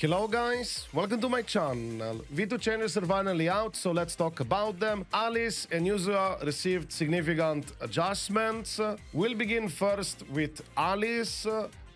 Hello guys, welcome to my channel. V2 changes are finally out, so let's talk about them. Alice and Yuzua received significant adjustments. We'll begin first with Alice.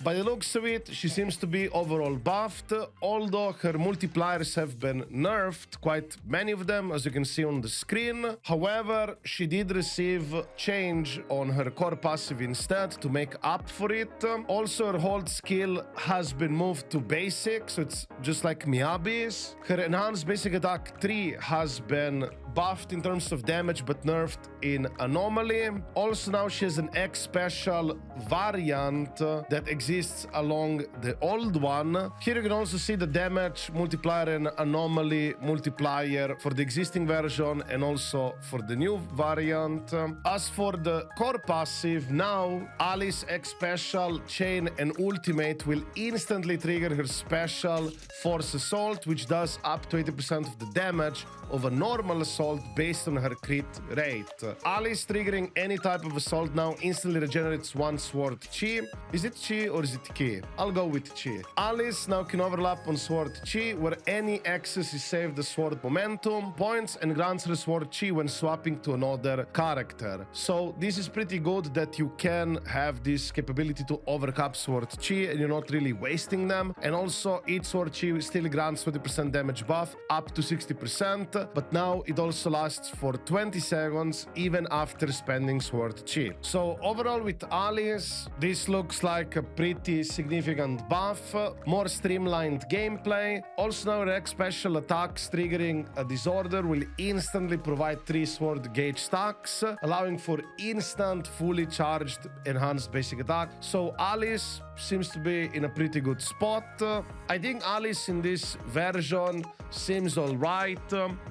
By the looks of it, she seems to be overall buffed, although her multipliers have been nerfed, quite many of them, as you can see on the screen. However, she did receive change on her core passive instead to make up for it. Also, her hold skill has been moved to basic, so it's just like Miyabi's. Her enhanced basic attack 3 has been buffed in terms of damage, but nerfed in anomaly. Also, now she has an X special variant that exists along the old one. Here you can also see the damage multiplier and anomaly multiplier for the existing version and also for the new variant. As for the core passive, now Alice X special, chain and ultimate will instantly trigger her special force assault, which does up to 80% of the damage of a normal assault based on her crit rate. Alice triggering any type of assault now instantly regenerates one sword chi. Is it chi or is it ki? I'll go with chi. Alice now can overlap on sword chi, where any excess is saved as sword momentum points and grants her sword chi when swapping to another character. So this is pretty good that you can have this capability to overcap sword chi and you're not really wasting them. And also each sword chi still grants 20% damage buff up to 60%, but now it also lasts for 20 seconds even after spending sword chi. So overall with Alice, this looks like a pretty significant buff, more streamlined gameplay. Also now her X special attacks triggering a disorder will instantly provide 3 sword gauge stacks, allowing for instant fully charged enhanced basic attack. So Alice seems to be in a pretty good spot. I think Alice in this version seems alright.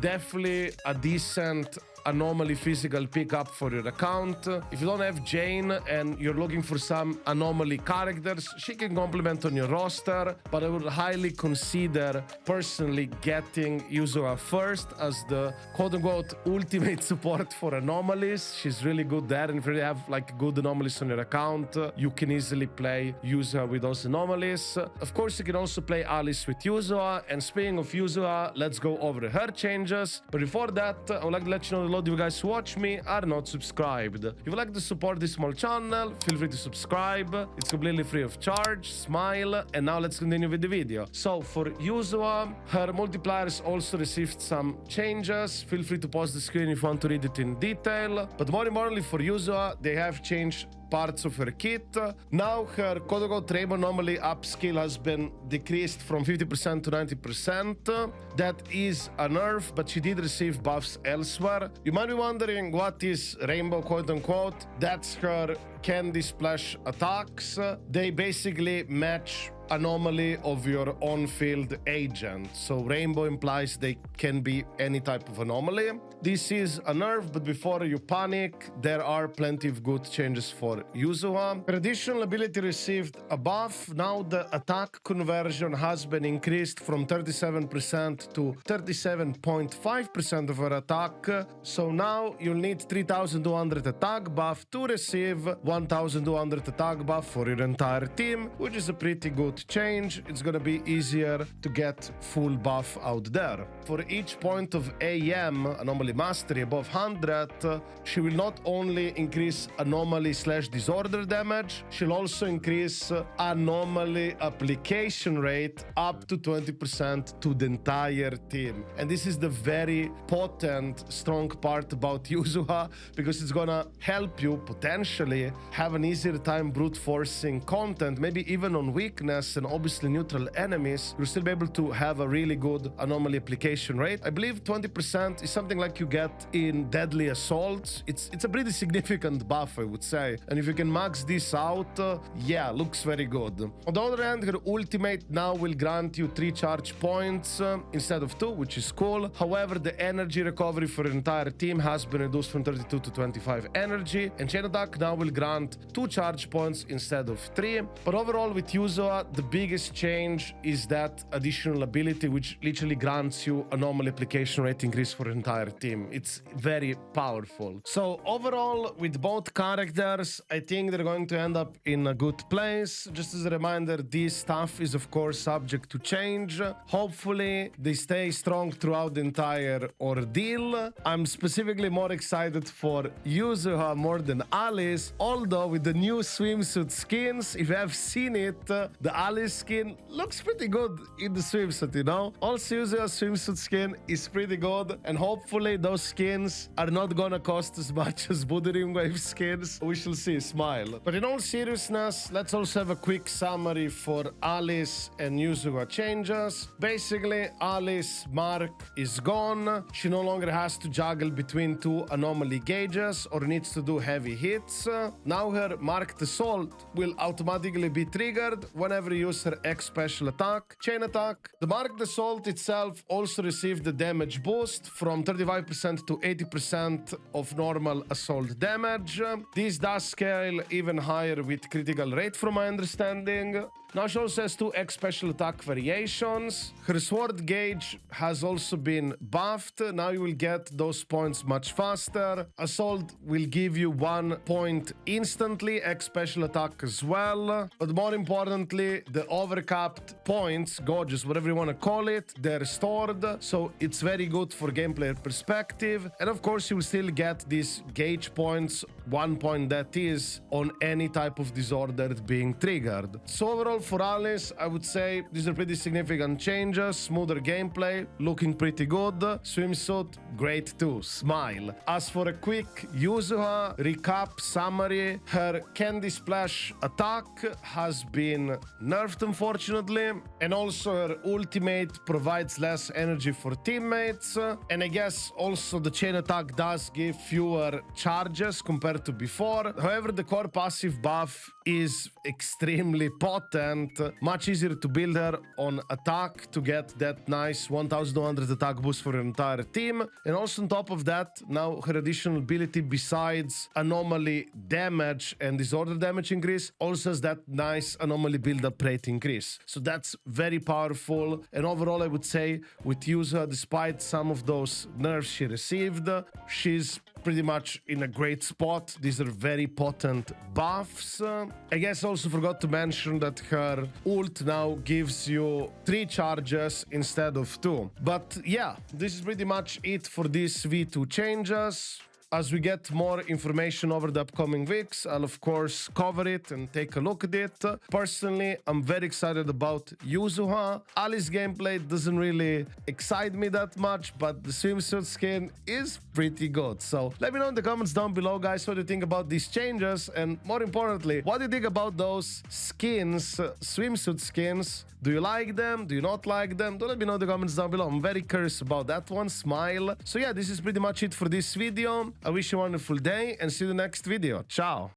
Definitely a decent anomaly physical pickup for your account. If you don't have Jane and you're looking for some anomaly characters, she can complement on your roster, but I would highly consider personally getting Yuzua first as the quote-unquote ultimate support for anomalies. She's really good there, and if you really have like good anomalies on your account, you can easily play Yuzua with those anomalies. Of course, you can also play Alice with Yuzua, and speaking of Yuzua, let's go over her changes. But before that, I would like to let you know that a lot of you guys who watch me are not subscribed. If you would like to support this small channel, feel free to subscribe. It's completely free of charge. Smile. And now let's continue with the video. So for Yuzua, her multipliers also received some changes. Feel free to pause the screen if you want to read it in detail. But more importantly for Yuzua, they have changed parts of her kit. Now her quote-unquote rainbow anomaly up skill has been decreased from 50% to 90%. That is a nerf, but she did receive buffs elsewhere. You might be wondering what is rainbow quote-unquote. That's her candy splash attacks. They basically match anomaly of your on-field agent. So rainbow implies they can be any type of anomaly. This is a nerf, but before you panic, there are plenty of good changes for Yuzua. Her additional ability received a buff. Now the attack conversion has been increased from 37% to 37.5% of her attack. So now you'll need 3200 attack buff to receive 1200 attack buff for your entire team, which is a pretty good change. It's gonna be easier to get full buff out there. For each point of AM, anomaly mastery above 100, she will not only increase anomaly/disorder damage, she'll also increase anomaly application rate up to 20% to the entire team. And this is the very potent, strong part about Yuzua, because it's gonna help you potentially have an easier time brute forcing content, maybe even on weakness and obviously neutral enemies. You'll still be able to have a really good anomaly application rate. I believe 20% is something like you get in deadly assaults. It's a pretty significant buff, I would say. And if you can max this out, yeah, looks very good. On the other hand, her ultimate now will grant you 3 charge points instead of 2, which is cool. However, the energy recovery for your entire team has been reduced from 32 to 25 energy, and chain attack now will grant 2 charge points instead of 3. But overall with Yuzua, the biggest change is that additional ability, which literally grants you a normal application rate increase for the entire team. It's very powerful. So overall, with both characters, I think they're going to end up in a good place. Just as a reminder, this stuff is of course subject to change. Hopefully they stay strong throughout the entire ordeal. I'm specifically more excited for Yuzuha more than Alice, although with the new swimsuit skins, if you have seen it, the Alice skin looks pretty good in the swimsuit, you know? Also, Yuzuha's swimsuit skin is pretty good, and hopefully those skins are not gonna cost as much as Buderim Wave skins. We shall see. Smile. But in all seriousness, let's also have a quick summary for Alice and Yuzuha changes. Basically, Alice Mark is gone. She no longer has to juggle between two anomaly gauges or needs to do heavy hits. Now her Marked Assault will automatically be triggered whenever you use her X special attack, chain attack. The Marked Assault itself also received the damage boost from 35% to 80% of normal assault damage. This does scale even higher with critical rate from my understanding. Now she also has two X special attack variations. Her sword gauge has also been buffed. Now you will get those points much faster. Assault will give you 1 point instantly, X special attack as well. But more importantly, the overcapped points, gauges, whatever you want to call it, they're stored. So it's very good for gameplay perspective. And of course, you will still get these gauge points, 1 point that is, on any type of disorder being triggered. So overall, for Alice, I would say these are pretty significant changes. Smoother gameplay, looking pretty good. Swimsuit, great too. Smile. As for a quick Yuzuha recap summary, her Candy Splash attack has been nerfed, unfortunately, and also her ultimate provides less energy for teammates. And I guess also the chain attack does give fewer charges compared to before. However, the core passive buff is extremely potent. Much easier to build her on attack to get that nice 1200 attack boost for her entire team. And also on top of that, now her additional ability besides anomaly damage and disorder damage increase also has that nice anomaly build-up rate increase. So that's very powerful. And overall, I would say with Yuzua, despite some of those nerfs she received, she's pretty much in a great spot. These are very potent buffs. I guess I also forgot to mention that her ult now gives you 3 charges instead of 2. But yeah, this is pretty much it for these V2 changes. As we get more information over the upcoming weeks, I'll of course cover it and take a look at it. Personally, I'm very excited about Yuzuha. Alice gameplay doesn't really excite me that much, but the swimsuit skin is pretty good. So let me know in the comments down below, guys, what do you think about these changes? And more importantly, what do you think about those skins, swimsuit skins? Do you like them? Do you not like them? Do let me know in the comments down below. I'm very curious about that one. Smile. So yeah, this is pretty much it for this video. I wish you a wonderful day and see you in the next video. Ciao.